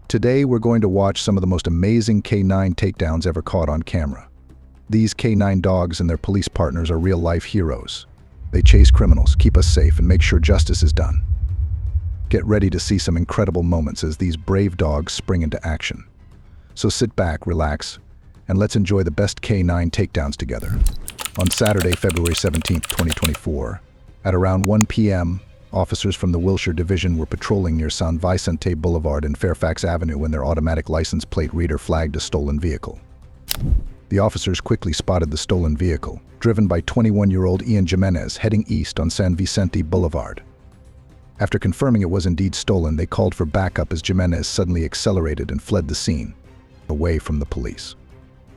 Today we're going to watch some of the most amazing K9 takedowns ever caught on camera. These K9 dogs and their police partners are real-life heroes. They chase criminals, keep us safe, and make sure justice is done. Get ready to see some incredible moments as these brave dogs spring into action. So sit back, relax, and let's enjoy the best K9 takedowns together. On Saturday, February 17, 2024, at around 1 p.m., officers from the Wilshire Division were patrolling near San Vicente Boulevard and Fairfax Avenue when their automatic license plate reader flagged a stolen vehicle. The officers quickly spotted the stolen vehicle, driven by 21-year-old Ian Jimenez, heading east on San Vicente Boulevard. After confirming it was indeed stolen, they called for backup as Jimenez suddenly accelerated and fled the scene, away from the police.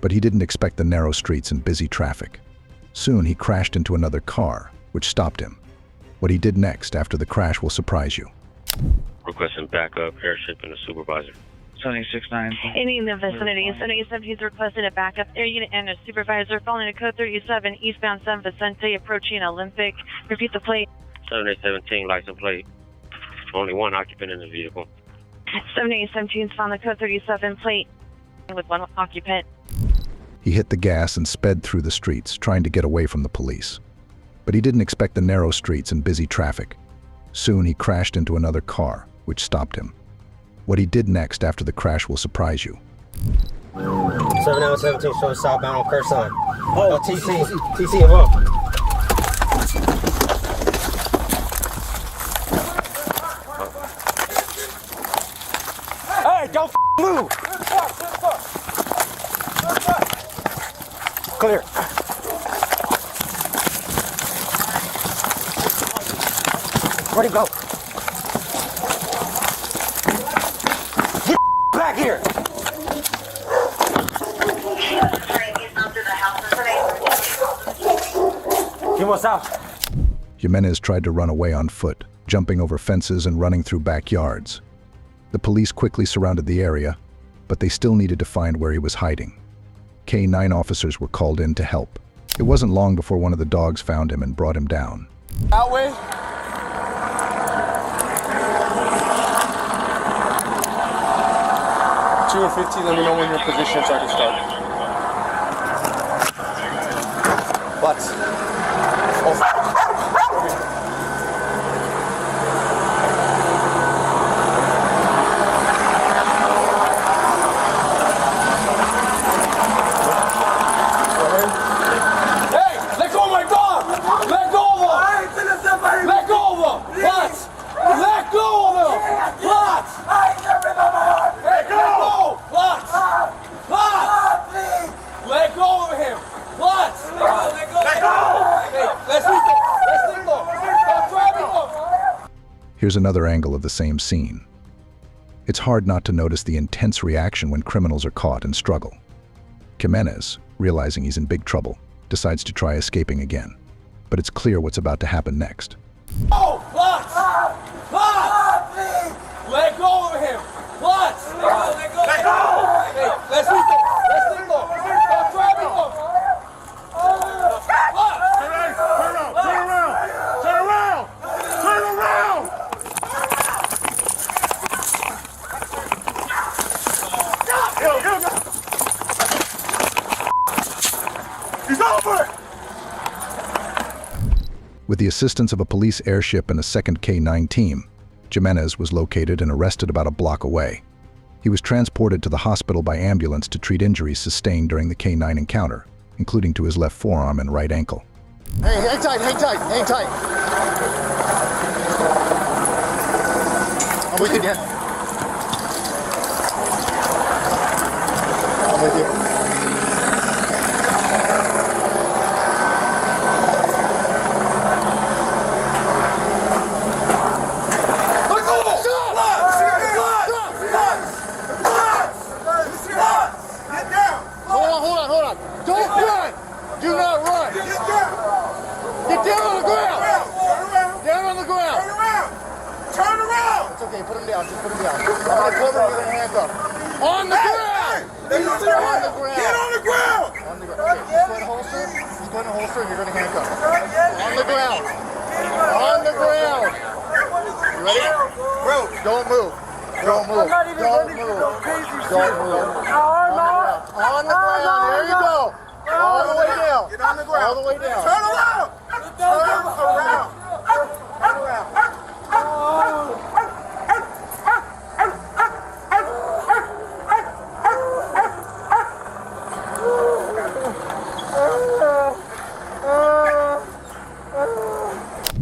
But he didn't expect the narrow streets and busy traffic. Soon he crashed into another car, which stopped him. What he did next after the crash will surprise you. Requesting backup, airship, and a supervisor. 769. Any in the vicinity. 787 is requested a backup air unit and a supervisor following a code 37 eastbound San Vicente approaching Olympic. Repeat the plate. 7817 license plate. Only one occupant in the vehicle. 7817 is found the code 37 plate with one occupant. He hit the gas and sped through the streets, trying to get away from the police. But he didn't expect the narrow streets and busy traffic. Soon he crashed into another car, which stopped him. What he did next after the crash will surprise you. 7917 showing southbound on Curson. Oh, TC involved. Hey, don't move! Clear. Where'd he go? Get back here! Get what's out? Jimenez tried to run away on foot, jumping over fences and running through backyards. The police quickly surrounded the area, but they still needed to find where he was hiding. K9 officers were called in to help. It wasn't long before one of the dogs found him and brought him down. That way? 2 or 50, let me know when your position so I can start. What? Oh. Here's another angle of the same scene. It's hard not to notice the intense reaction when criminals are caught and struggle. Jimenez, realizing he's in big trouble, decides to try escaping again. But it's clear what's about to happen next. Oh, Lutz! Lutz! Let go of him! Lutz! Let go! Let go! Hey, let's go! Let's go! Stop grabbing him! Turn around! He's over! With the assistance of a police airship and a second K9 team, Jimenez was located and arrested about a block away. He was transported to the hospital by ambulance to treat injuries sustained during the K9 encounter, including to his left forearm and right ankle. Hey, hang tight. I'm with you, Dan. I'm with you. Hold on. Don't run! Do not run! Get down on the ground! Down on the ground! Turn around! It's okay, put him down. Just put him down. I'm gonna cover you with a handcuff. On the ground! On the ground! Get on the ground! On the ground. Okay, he's going to holster. He's going to holster and you're going to handcuff him. On the ground! On the ground! You ready? Bro, Don't move. Don't move. Don't move. Don't move. On the ground. There you go. All the way down. Get on the ground. All the way down. Turn around. Turn around. Turn around.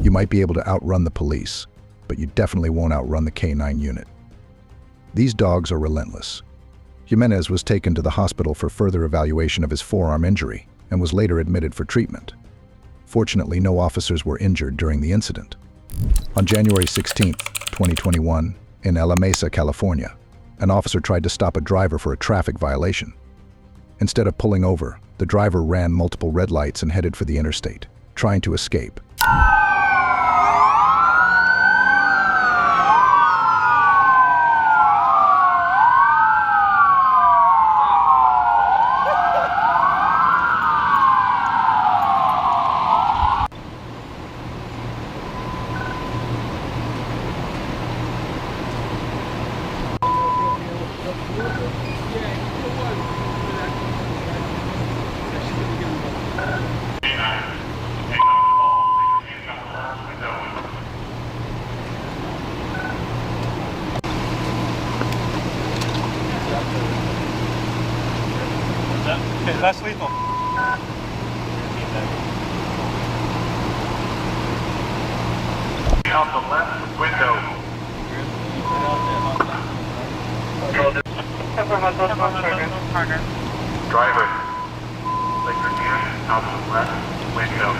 You might be able to outrun the police, but you definitely won't outrun the K9 unit. These dogs are relentless. Jimenez was taken to the hospital for further evaluation of his forearm injury and was later admitted for treatment. Fortunately, no officers were injured during the incident. On January 16, 2021, in La Mesa, California, an officer tried to stop a driver for a traffic violation. Instead of pulling over, the driver ran multiple red lights and headed for the interstate, trying to escape. Okay, less lethal. Out the left window. Driver, place your hand out the left window.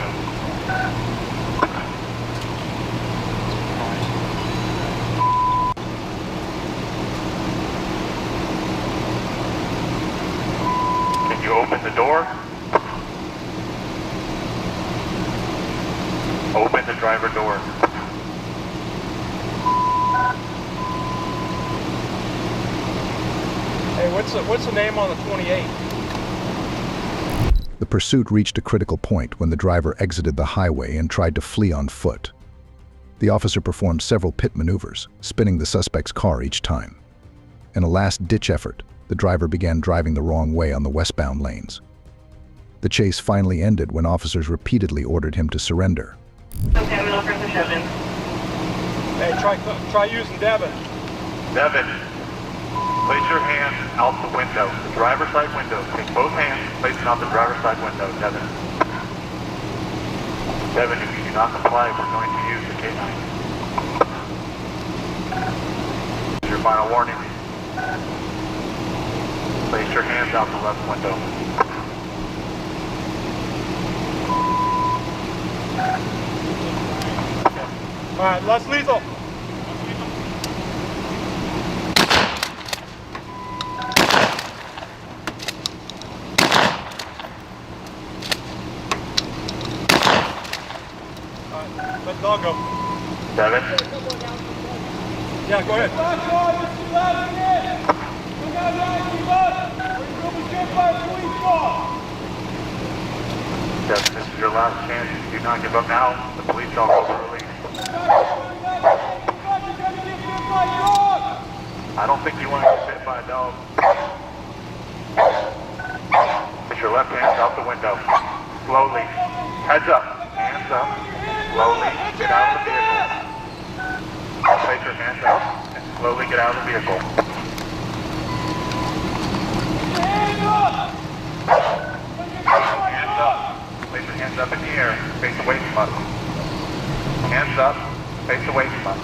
Can you open the door? Open the driver door. Hey, what's the name on the 28? The pursuit reached a critical point when the driver exited the highway and tried to flee on foot. The officer performed several pit maneuvers, spinning the suspect's car each time. In a last-ditch effort, the driver began driving the wrong way on the westbound lanes. The chase finally ended when officers repeatedly ordered him to surrender. Okay, I'm looking for Devin. Hey, try using Devin. Devin, place your hands out the window, the driver's side window. Take both hands, place them out the driver's side window, Devin. Devin, if you do not comply, we're going to use the K9. This is your final warning. Place your hands out the left window. All right, less lethal. All right, let dog go. Devin, Yeah, go ahead. Devin, this is your last chance. If you do not give up now, the police officer will release. I don't think you want to get bit by a dog. Put your left hand out the window. Slowly. Heads up. Hands up. Slowly get out of the vehicle. Place your hands up and slowly get out of the vehicle. Hands up. Place your hands up in the air. Face away from us. Hands up. Face away from us.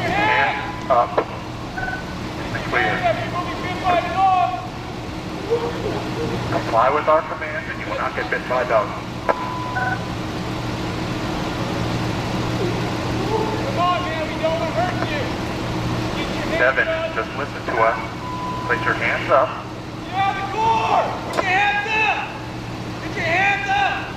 Hands up. Clear. Comply with our commands and you will not get bit by a dog. Come on, man, we don't want to hurt you. Get your hands Devin, up. just listen to us. Place your hands up. Get out of the car. Put your hands up. Get your hands up.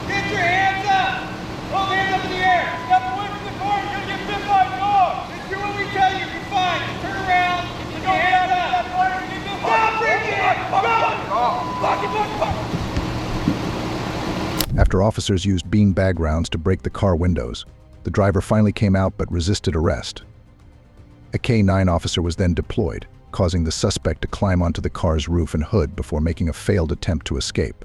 Get your hands up. Hold hands up in the air. Step away from the car. You're going to get bit by a dog. Just do what we tell you. You're fine. Just turn around. Get your hands up. Stop, Bridget. Go. After officers used beanbag rounds to break the car windows, the driver finally came out but resisted arrest. A K-9 officer was then deployed, causing the suspect to climb onto the car's roof and hood before making a failed attempt to escape.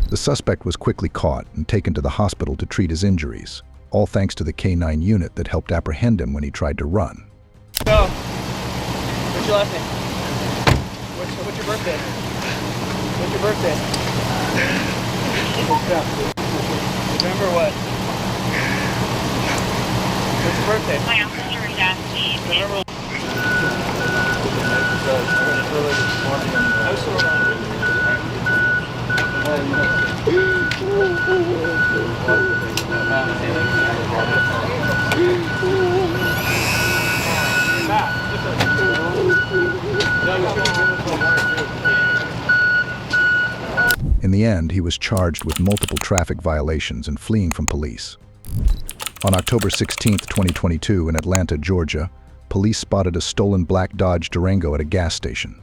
The suspect was quickly caught and taken to the hospital to treat his injuries, all thanks to the K-9 unit that helped apprehend him when he tried to run. Go. What's your last name? What's your birthday? What's your birthday? November what? What's your birthday? My officer is asking. November. In the end, he was charged with multiple traffic violations and fleeing from police. On October 16, 2022, in Atlanta, Georgia, police spotted a stolen black Dodge Durango at a gas station.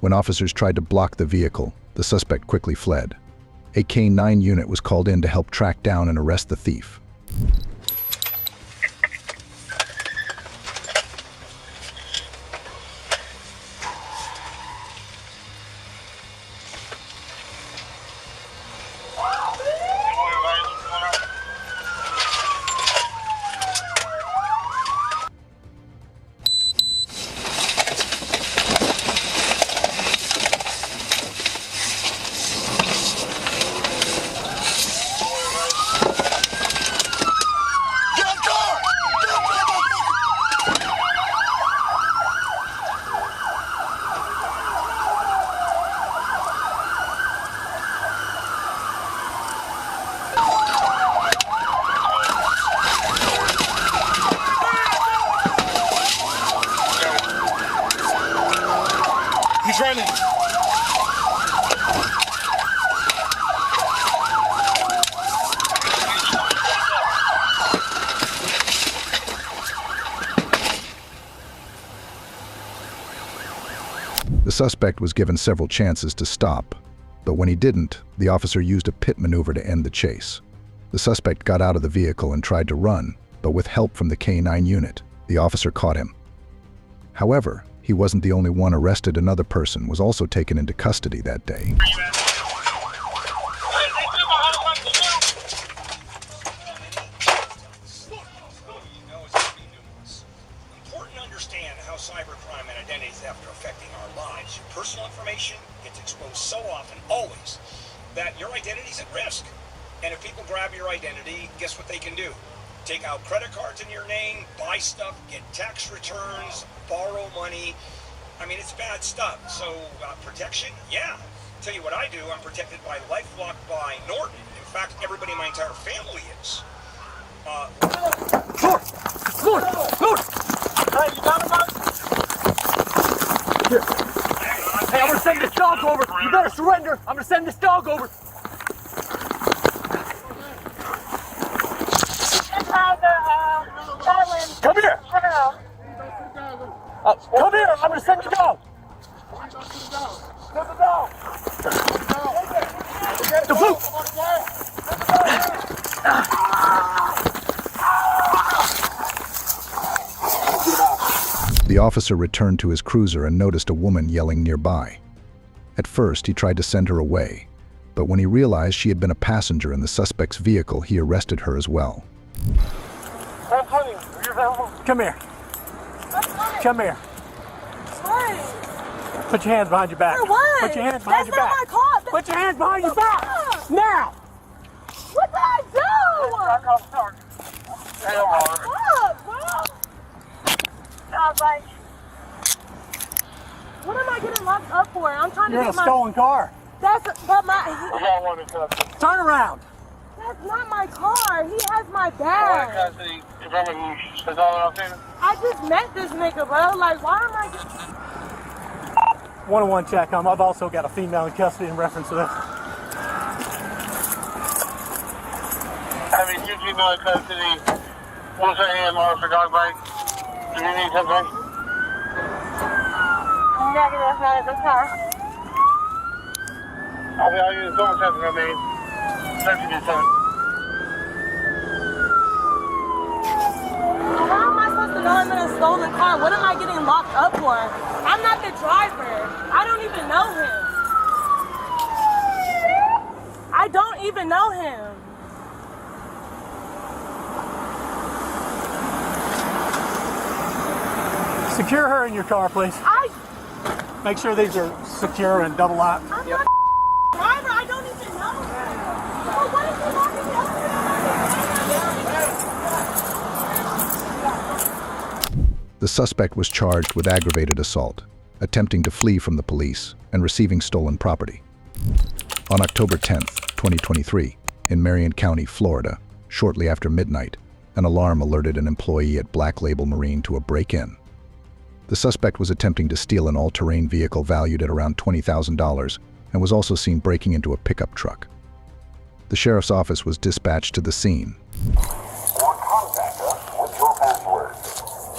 When officers tried to block the vehicle, the suspect quickly fled. A K-9 unit was called in to help track down and arrest the thief. He's running. The suspect was given several chances to stop, but when he didn't, the officer used a pit maneuver to end the chase. The suspect got out of the vehicle and tried to run, but with help from the K-9 unit, the officer caught him. However, he wasn't the only one arrested. Another person was also taken into custody that day. Important to understand how cybercrime and identity theft are affecting our lives. Your personal information gets exposed so often, always, that your identity's at risk. And if people grab your identity, guess what they can do? Take out credit cards in your name, buy stuff, get tax returns, borrow money. I mean, it's bad stuff. So, protection? Yeah. Tell you what I do, I'm protected by LifeLock by Norton. In fact, everybody in my entire family is. Lord! Hey, you got him, bud? Here. Hey, I'm gonna send this dog over. You better surrender. I'm gonna send this dog over. Come here, I'm gonna send you down. Get the dog. The boot. The officer returned to his cruiser and noticed a woman yelling nearby. At first, he tried to send her away, but when he realized she had been a passenger in the suspect's vehicle, he arrested her as well. Come here. Come here. What? Put your hands behind your back. For what? Put your hands behind your That's back. not my car. Put your hands behind your back. Now. What did I do? Fuck, bro. I was like, what am I getting locked up for? I'm trying You're to in get a stolen car. but my, Turn around. that's not my car. He has my bag. I just met this nigga, bro. Like, why am I just... 101 check. I've also got a female in custody in reference to this. Having two female in custody. What's her AMR for dog bite? Do you need something? Negative out of the car. I'll use the phone test remain. 30%. How am I supposed to know I'm in a stolen car? What am I getting locked up for? I'm not the driver. I don't even know him. I don't even know him. Secure her in your car, please. Make sure these are secure and double locked. I'm not a driver. I don't even know him. Well, what is he locking me up for? The suspect was charged with aggravated assault, attempting to flee from the police, and receiving stolen property. On October 10, 2023, in Marion County, Florida, shortly after midnight, an alarm alerted an employee at Black Label Marine to a break-in. The suspect was attempting to steal an all-terrain vehicle valued at around $20,000 and was also seen breaking into a pickup truck. The sheriff's office was dispatched to the scene. Or contact us with your password.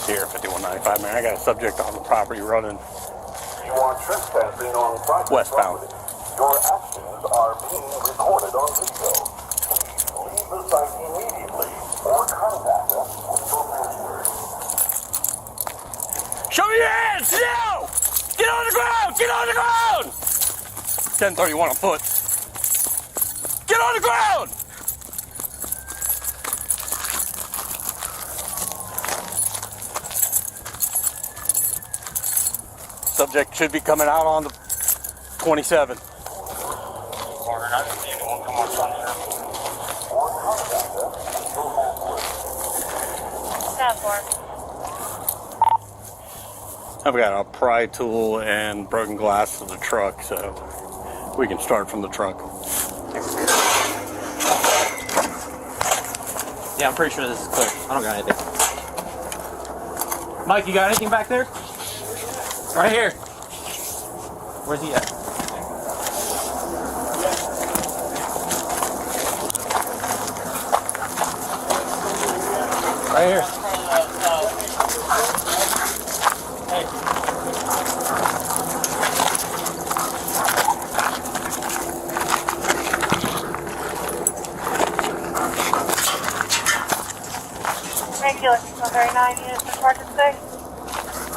Here, 5195, man. I got a subject on the property running You are trespassing on private westbound. property. Your actions are being recorded on video. Please leave the site immediately or contact us with your password. Show me your hands! Now! Get on the ground! Get on the ground! 1031 on foot. Get on the ground! Subject should be coming out on the 27. I've got a pry tool and broken glass to the truck, so we can start from the trunk. Yeah, I'm pretty sure this is clear. I don't got anything. Mike, you got anything back there? Right here. Where's he at? Right here. Regular 139 units in Parker State.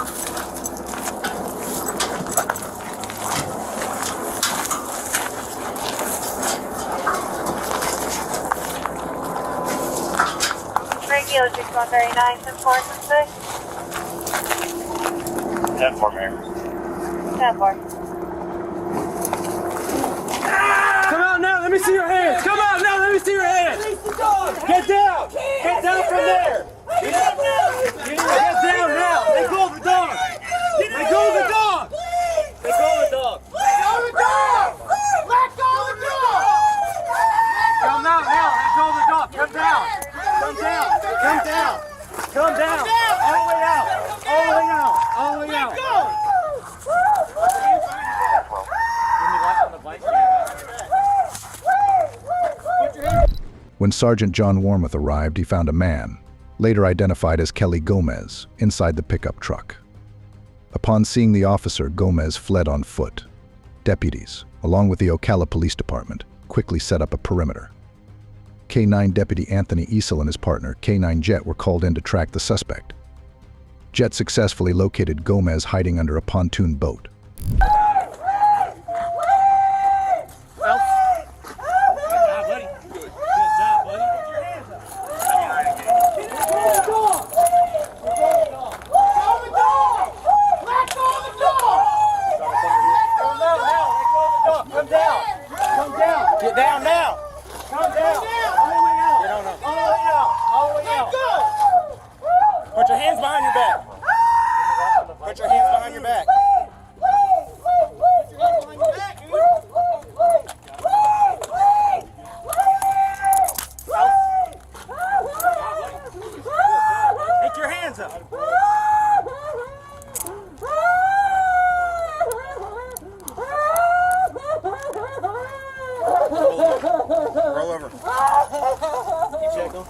Regular 6139 in Parker State. 10-4, Mayor. 10-4. Come out now. Let me see your hands. Come out now. Let me see your hands. Get down. Get down from there. Get down now. Let go of the dog. Let go of the dog. Let go of the dog. Let go of the dog! Let go of the dog! Come out now. Let go of the dog. Come down. Come down. Come down. Come down. All the way out. All the way out. All the way out. When Sergeant John Warmoth arrived, he found a man, later identified as Kelly Gomez, inside the pickup truck. Upon seeing the officer, Gomez fled on foot. Deputies, along with the Ocala Police Department, quickly set up a perimeter. K-9 Deputy Anthony Easel and his partner, K-9 Jet, were called in to track the suspect. Jet successfully located Gomez hiding under a pontoon boat. Get down now. Come down. All the way out. Get on up. All the way out. All the way out. Put your hands behind your back. Put your hands behind your back. Put your hands behind your back, dude. Take your hands up. Roll over. You check them.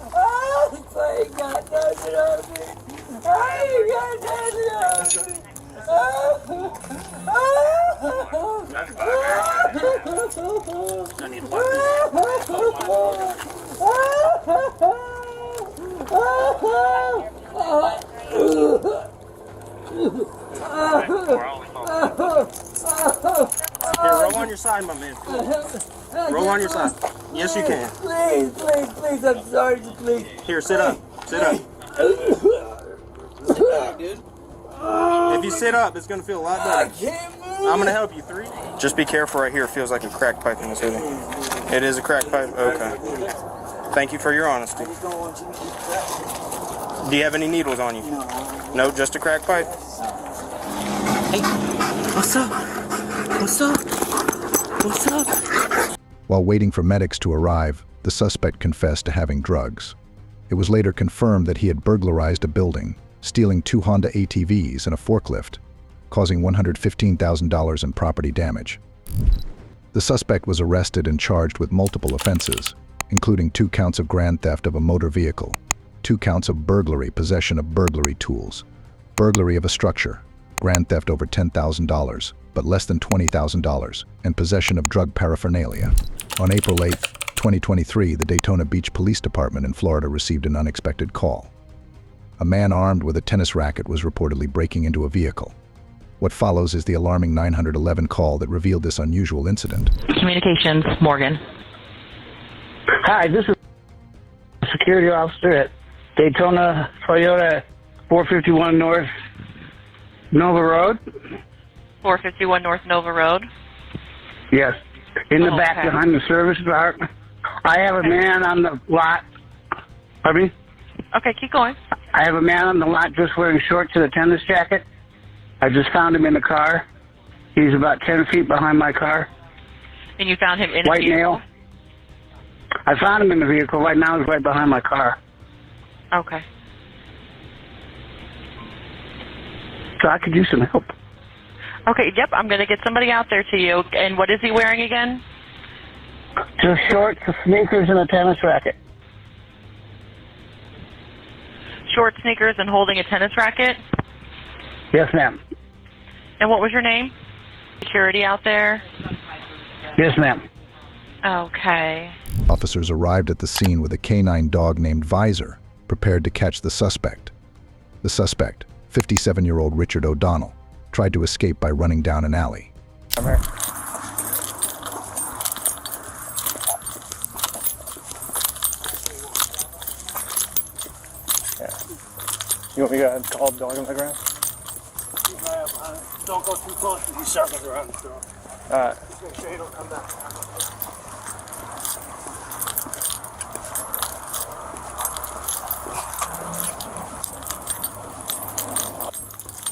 I need Here, roll on your side, my man. Roll on your side. Yes, you can. Please, please, please, I'm sorry, please. Here, sit up. Sit up. If you sit up, it's going to feel a lot better. I'm going to help you. 3. Just be careful right here. It feels like a crack pipe in this hoodie. It is a crack pipe? Okay. Thank you for your honesty. Do you have any needles on you? No, just a crack pipe? Hey, what's up? What's up? What's up? While waiting for medics to arrive, the suspect confessed to having drugs. It was later confirmed that he had burglarized a building, stealing 2 Honda ATVs and a forklift, causing $115,000 in property damage. The suspect was arrested and charged with multiple offenses, including 2 counts of grand theft of a motor vehicle, 2 counts of burglary, possession of burglary tools, burglary of a structure, grand theft over $10,000, but less than $20,000, and possession of drug paraphernalia. On April 8, 2023, the Daytona Beach Police Department in Florida received an unexpected call. A man armed with a tennis racket was reportedly breaking into a vehicle. What follows is the alarming 911 call that revealed this unusual incident. Communications, Morgan. Hi, this is a security officer at Daytona Toyota 451 North Nova Road. 451 North Nova Road? Yes. In the back behind the service department. I have a man on the lot. Pardon me? Okay, keep going. I have a man on the lot just wearing shorts and a tennis jacket. I just found him in the car. He's about 10 feet behind my car. And you found him in a White vehicle? male. I found him in the vehicle. Right now he's right behind my car. Okay. So I could use some help. Okay, yep, I'm going to get somebody out there to you. And what is he wearing again? Just shorts, sneakers, and a tennis racket. Short sneakers and holding a tennis racket? Yes, ma'am. And what was your name? Security out there? Yes, ma'am. Okay. Officers arrived at the scene with a canine dog named Visor, prepared to catch the suspect. The suspect, 57-year-old Richard O'Donnell, tried to escape by running down an alley. Come here. Yeah. You want me to go ahead and call the dog on the ground? Don't go too close to these circles around the store. Alright. Just make sure you don't come back.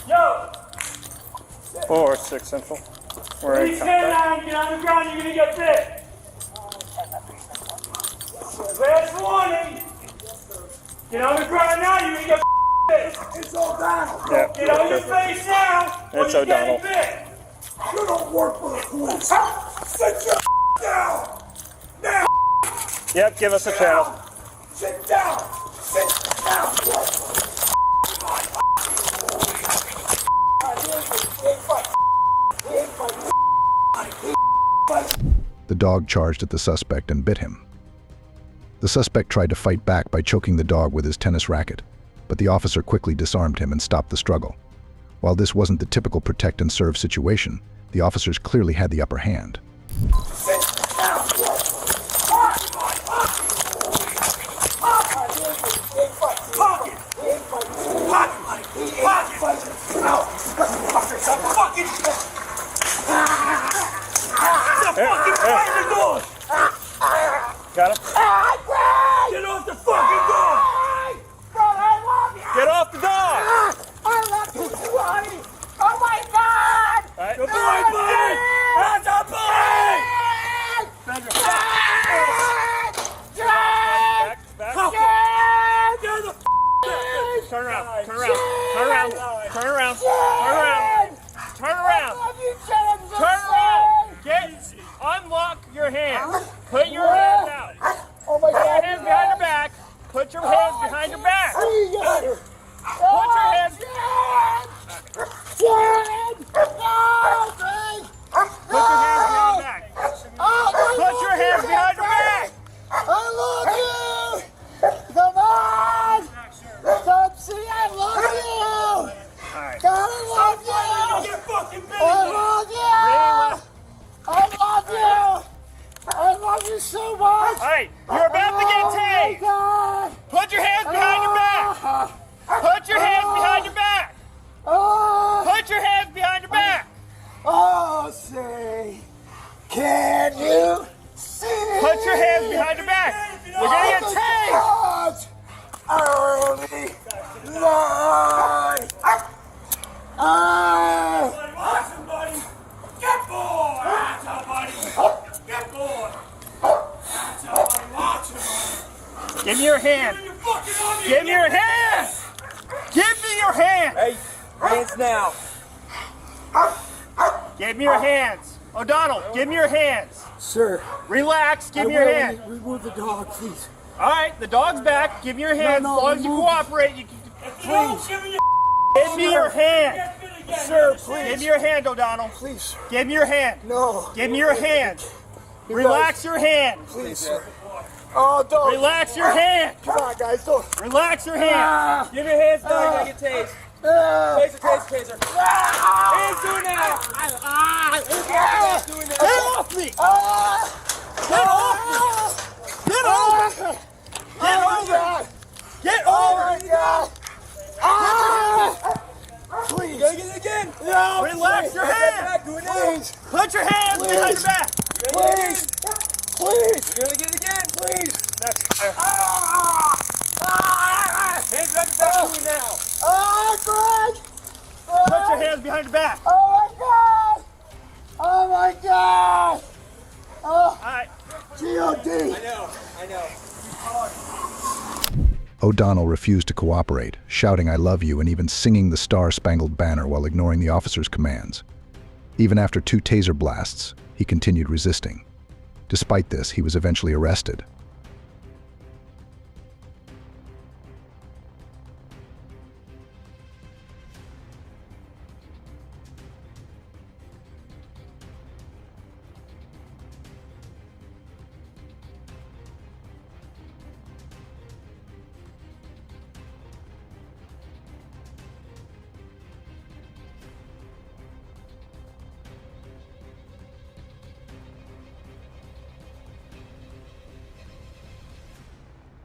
Yo! 4-6 Central. We're in Please contact. stand down, get on the ground, you're gonna get bit. Last warning. Get on the ground now, you're gonna get bit. It's O'Donnell. Yeah. Get on your face now, or It's you're O'Donnell. getting bit. You don't work for the police. Sit your down. Now. Yep, give us a channel. Sit down. Sit down. dog charged at the suspect and bit him. The suspect tried to fight back by choking the dog with his tennis racket, but the officer quickly disarmed him and stopped the struggle. While this wasn't the typical protect and serve situation, the officers clearly had the upper hand. Got him? Get off the fucking dog! Get off the dog! I love you, buddy! Oh my God! Right. Good boy, buddy! That's a bully! Turn around, turn around, turn around, turn around, turn around, turn around, turn around, unlock your hands, put your hands out, put your hands behind your back, put your hands behind your back, put your hands, put your hands behind your back, put your hands behind your back. I love you! Come on! Topsy, I love you! God, I love you! I love you! I love you! I love you so much! Hey, you're about to get tased! God. Put your hands behind your back! Put your hands behind your back! Put your hands behind your back! Oh, say, can you see? Put your hands behind your back! You're gonna get tased! Early life. Watch him, buddy! Get boy! That's how, buddy! Get boy! That's how, buddy! Watch him, buddy! Give me your hand! Give me your hand! Give me your hand! Hey, hands now. Give me your hands! O'Donnell, give me your hands! Sir. Relax, give me your hand! Remove the dog, please. Alright, the dog's back. Give me your hands. No, as long as you cooperate, you can. Please. Give me your hand. Sir, please. Give me your hand, O'Donnell. Please. Give me your hand. No. Give me your hand. Relax your hand. Please, sir. Oh, don't. Relax your hand. Come on, guys, don't. Relax your hand. Give your hands back, I get tased. Taser. Hands doing that. Hands doing that. Get off me. Get off me. Get over! Get over! Get over! Please! Gotta get it again! No! Relax your hands! Please! Put your hands behind your back! Please! Please! You're gonna get it again! Please! Hands back to back to me now! Greg! Put your hands behind your back! Oh my God! Oh my God! Oh! Alright. G.O.D. I know. O'Donnell refused to cooperate, shouting "I love you" and even singing the Star-Spangled Banner while ignoring the officer's commands. Even after 2 taser blasts, he continued resisting. Despite this, he was eventually arrested,